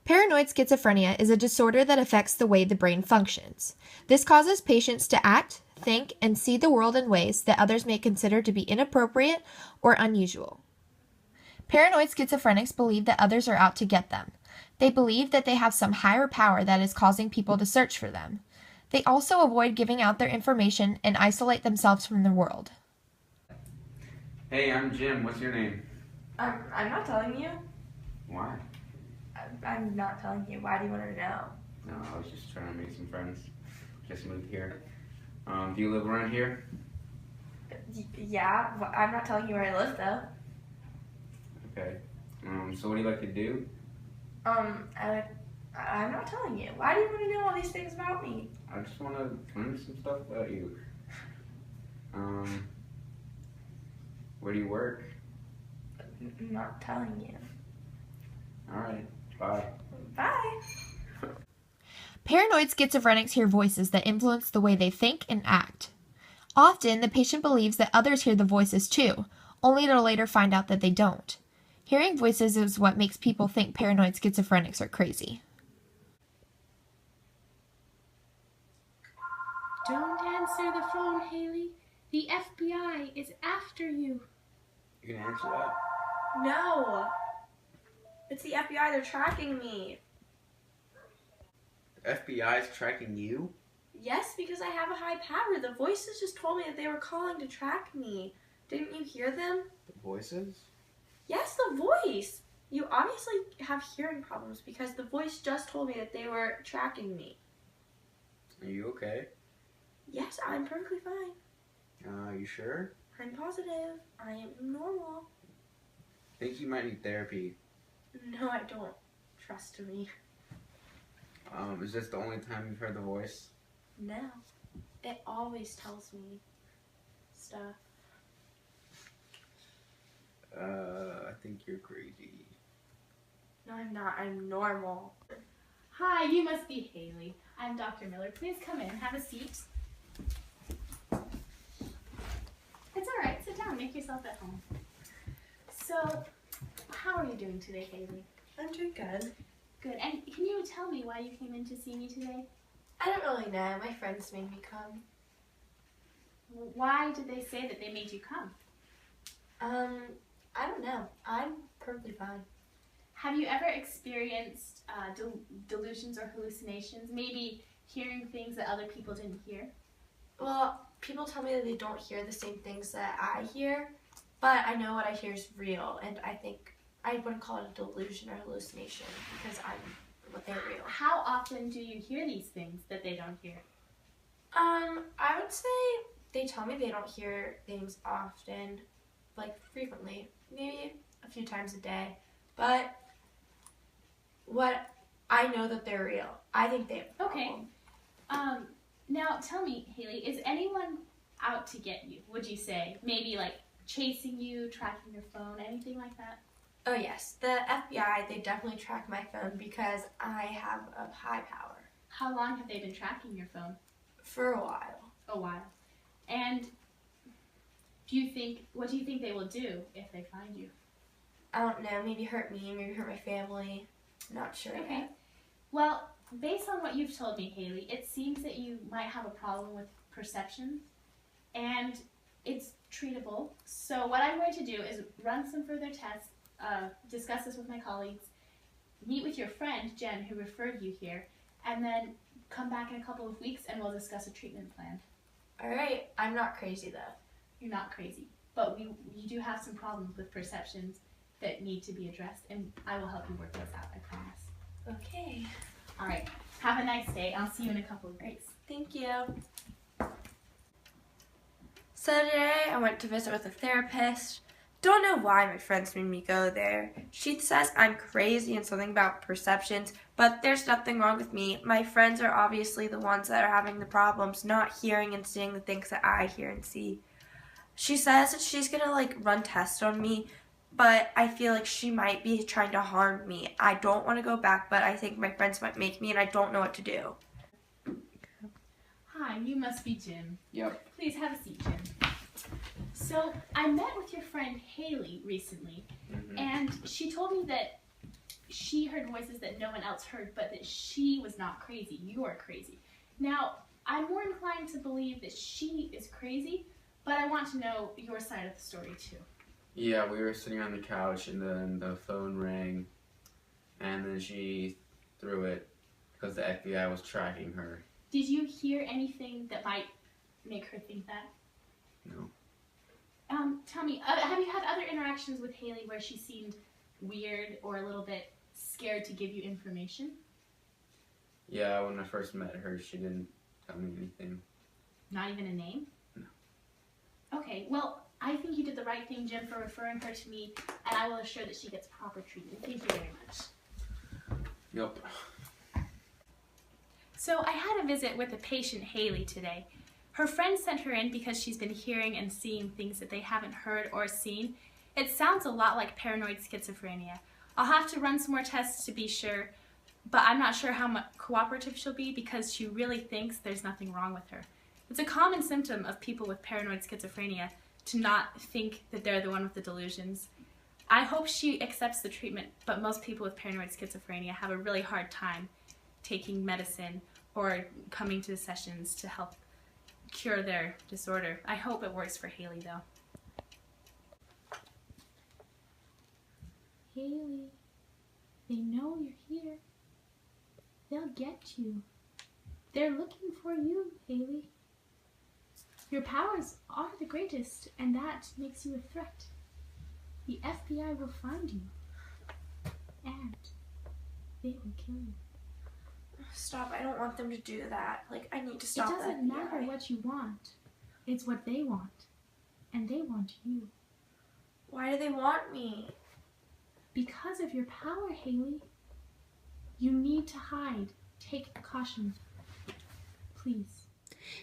Paranoid schizophrenia is a disorder that affects the way the brain functions. This causes patients to act, think, and see the world in ways that others may consider to be inappropriate or unusual. Paranoid schizophrenics believe that others are out to get them. They believe that they have some higher power that is causing people to search for them. They also avoid giving out their information and isolate themselves from the world. Hey, I'm Jim. What's your name? I'm not telling you. Why? I'm not telling you. Why do you want to know? No, I was just trying to make some friends. Just moved here. Do you live around here? Yeah, I'm not telling you where I live though. Okay. So what do you like to do? I'm not telling you. Why do you want to know all these things about me? I just want to learn some stuff about you. Where do you work? I'm not telling you. All right. Bye. Bye. Paranoid schizophrenics hear voices that influence the way they think and act. Often, the patient believes that others hear the voices too, only to later find out that they don't. Hearing voices is what makes people think paranoid schizophrenics are crazy. Don't answer the phone, Haley. The FBI is after you. You can answer that? No. It's the FBI. They're tracking me. The FBI is tracking you? Yes, because I have a high power. The voices just told me that they were calling to track me. Didn't you hear them? The voices? Yes, the voice. You obviously have hearing problems because the voice just told me that they were tracking me. Are you okay? Yes, I'm perfectly fine. You sure? I'm positive. I am normal. Think you might need therapy. No, I don't. Trust me. Is this the only time you've heard the voice? No. It always tells me stuff. I think you're crazy. No, I'm not. I'm normal. Hi, you must be Haley. I'm Dr. Miller. Please come in. Have a seat. It's all right. Sit down. Make yourself at home. So, how are you doing today, Haley? I'm doing good. Good. And can you tell me why you came in to see me today? I don't really know. My friends made me come. Why did they say that they made you come? I don't know. I'm perfectly fine. Have you ever experienced delusions or hallucinations? Maybe hearing things that other people didn't hear? Well, people tell me that they don't hear the same things that I hear, but I know what I hear is real, and I think I wouldn't call it a delusion or hallucination because they're real. How often do you hear these things that they don't hear? I would say they tell me they don't hear things often, like frequently, maybe a few times a day, but I know that they're real. I think they have a problem. Okay. Now tell me, Haley, is anyone out to get you, would you say? Maybe like chasing you, tracking your phone, anything like that? Oh yes, the FBI, they definitely track my phone because I have a high power. How long have they been tracking your phone? For a while. A while. And what do you think they will do if they find you? I don't know, maybe hurt me, maybe hurt my family. Not sure Okay. yet. Well, based on what you've told me, Haley, it seems that you might have a problem with perception, and it's treatable. So what I'm going to do is run some further tests, discuss this with my colleagues, meet with your friend, Jen, who referred you here, and then come back in a couple of weeks and we'll discuss a treatment plan. Alright, I'm not crazy though. You're not crazy, but you do have some problems with perceptions that need to be addressed, and I will help you work this out, I promise. Okay. All right, have a nice day. I'll see you in a couple of weeks. Thank you. So today I went to visit with a therapist. Don't know why my friends made me go there. She says I'm crazy and something about perceptions, but there's nothing wrong with me. My friends are obviously the ones that are having the problems, not hearing and seeing the things that I hear and see. She says that she's gonna run tests on me, but I feel like she might be trying to harm me. I don't want to go back, but I think my friends might make me and I don't know what to do. Hi, you must be Jim. Yep. Please have a seat, Jim. So, I met with your friend Haley recently, and she told me that she heard heard voices that no one else heard, but that she was not crazy. You're crazy. Now, I'm more inclined to believe that she is crazy, but I want to know your side of the story too. Yeah, we were sitting on the couch and then the phone rang and then she threw it because the FBI was tracking her. Did you hear anything that might make her think that? No. Tell me, have you had other interactions with Haley where she seemed weird or a little bit scared to give you information? Yeah, when I first met her, she didn't tell me anything. Not even a name? No. Okay, well, I think you did the right thing, Jim, for referring her to me, and I will assure that she gets proper treatment. Thank you very much. Yep. So I had a visit with a patient, Haley, today. Her friend sent her in because she's been hearing and seeing things that they haven't heard or seen. It sounds a lot like paranoid schizophrenia. I'll have to run some more tests to be sure, but I'm not sure how cooperative she'll be because she really thinks there's nothing wrong with her. It's a common symptom of people with paranoid schizophrenia to not think that they're the one with the delusions. I hope she accepts the treatment, but most people with paranoid schizophrenia have a really hard time taking medicine or coming to sessions to help cure their disorder. I hope it works for Haley, though. Haley, they know you're here. They'll get you. They're looking for you, Haley. Your powers are the greatest, and that makes you a threat. The FBI will find you, and they will kill you. Stop, I don't want them to do that. Like, I need to stop that. It doesn't matter what you want. It's what they want, and they want you. Why do they want me? Because of your power, Haley. You need to hide. Take caution. Please.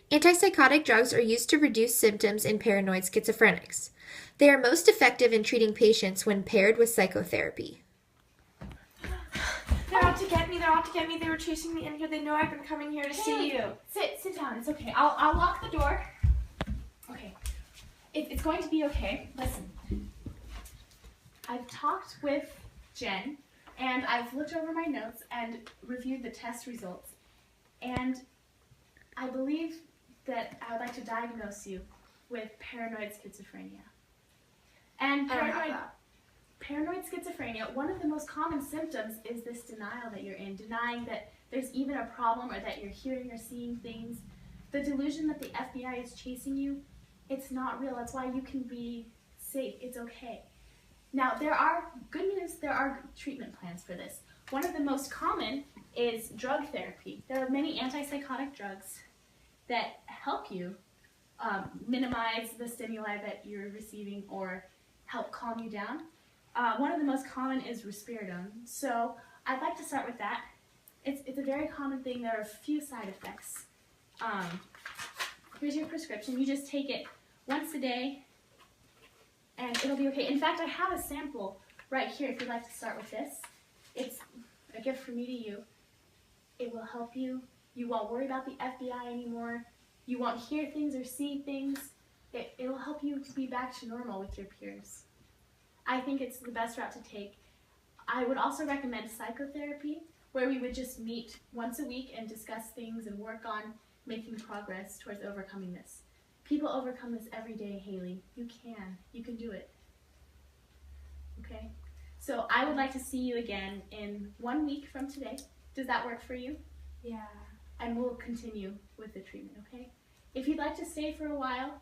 Antipsychotic drugs are used to reduce symptoms in paranoid schizophrenics. They are most effective in treating patients when paired with psychotherapy. They're out to get me. They're out to get me. They were chasing me in here. They know I've been coming here to see you. Sit down. It's okay. I'll lock the door. Okay. It's going to be okay. Listen. I've talked with Jen, and I've looked over my notes and reviewed the test results. And I believe that I would like to diagnose you with paranoid schizophrenia. And paranoid schizophrenia, one of the most common symptoms is this denial that you're in, denying that there's even a problem or that you're hearing or seeing things. The delusion that the FBI is chasing you, it's not real. That's why you can be safe. It's okay. Now, good news, there are treatment plans for this. One of the most common is drug therapy. There are many antipsychotic drugs that help you minimize the stimuli that you're receiving or help calm you down. One of the most common is risperidone. So I'd like to start with that. It's a very common thing. There are a few side effects. Here's your prescription. You just take it once a day and it'll be okay. In fact, I have a sample right here if you'd like to start with this. It's a gift from me to you. It will help you. You won't worry about the FBI anymore. You won't hear things or see things. It'll help you to be back to normal with your peers. I think it's the best route to take. I would also recommend psychotherapy, where we would just meet once a week and discuss things and work on making progress towards overcoming this. People overcome this every day, Haley. You can do it. Okay? So I would like to see you again in 1 week from today. Does that work for you? Yeah. And we'll continue with the treatment, okay? If you'd like to stay for a while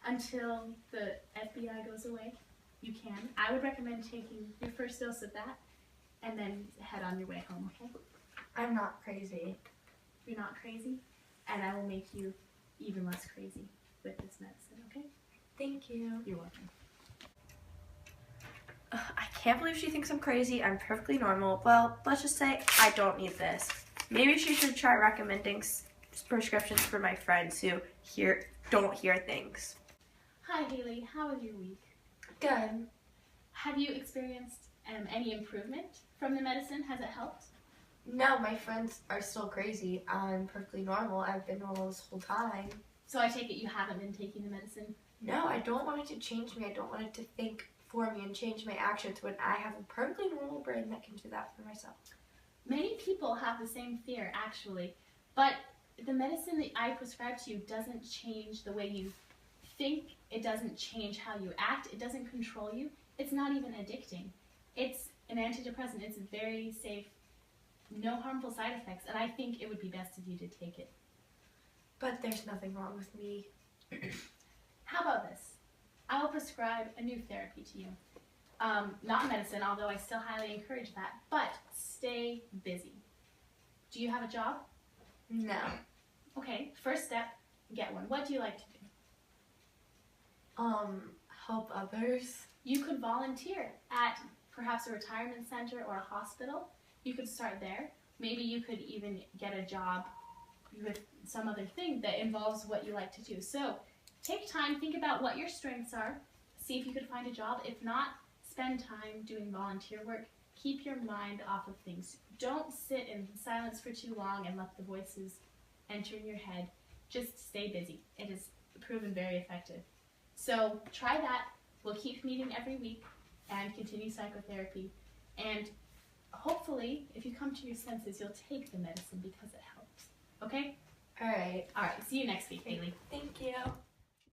until the FBI goes away, you can. I would recommend taking your first dose of that and then head on your way home, okay? I'm not crazy. You're not crazy, and I will make you even less crazy with this medicine, okay? Thank you. You're welcome. I can't believe she thinks I'm crazy. I'm perfectly normal. Well, let's just say I don't need this. Maybe she should try recommending prescriptions for my friends who don't hear things. Hi, Haley. How was your week? Good. Have you experienced any improvement from the medicine? Has it helped? No, my friends are still crazy. I'm perfectly normal. I've been normal this whole time. So I take it you haven't been taking the medicine? No, I don't want it to change me. I don't want it to think for me and change my actions when I have a perfectly normal brain that can do that for myself. Many people have the same fear, actually, but the medicine that I prescribe to you doesn't change the way you think. It doesn't change how you act. It doesn't control you. It's not even addicting. It's an antidepressant. It's very safe, no harmful side effects, and I think it would be best of you to take it. But there's nothing wrong with me. How about this? I will prescribe a new therapy to you. Not medicine, although I still highly encourage that, but stay busy. Do you have a job? No. Okay, first step, get one. What do you like to do? Help others. You could volunteer at perhaps a retirement center or a hospital. You could start there. Maybe you could even get a job with some other thing that involves what you like to do. So take time, think about what your strengths are, see if you could find a job. If not, spend time doing volunteer work. Keep your mind off of things. Don't sit in silence for too long and let the voices enter in your head. Just stay busy. It has proven very effective. So try that. We'll keep meeting every week and continue psychotherapy. And hopefully, if you come to your senses, you'll take the medicine because it helps. Okay? All right. All right. See you next week, Haley. Thank you.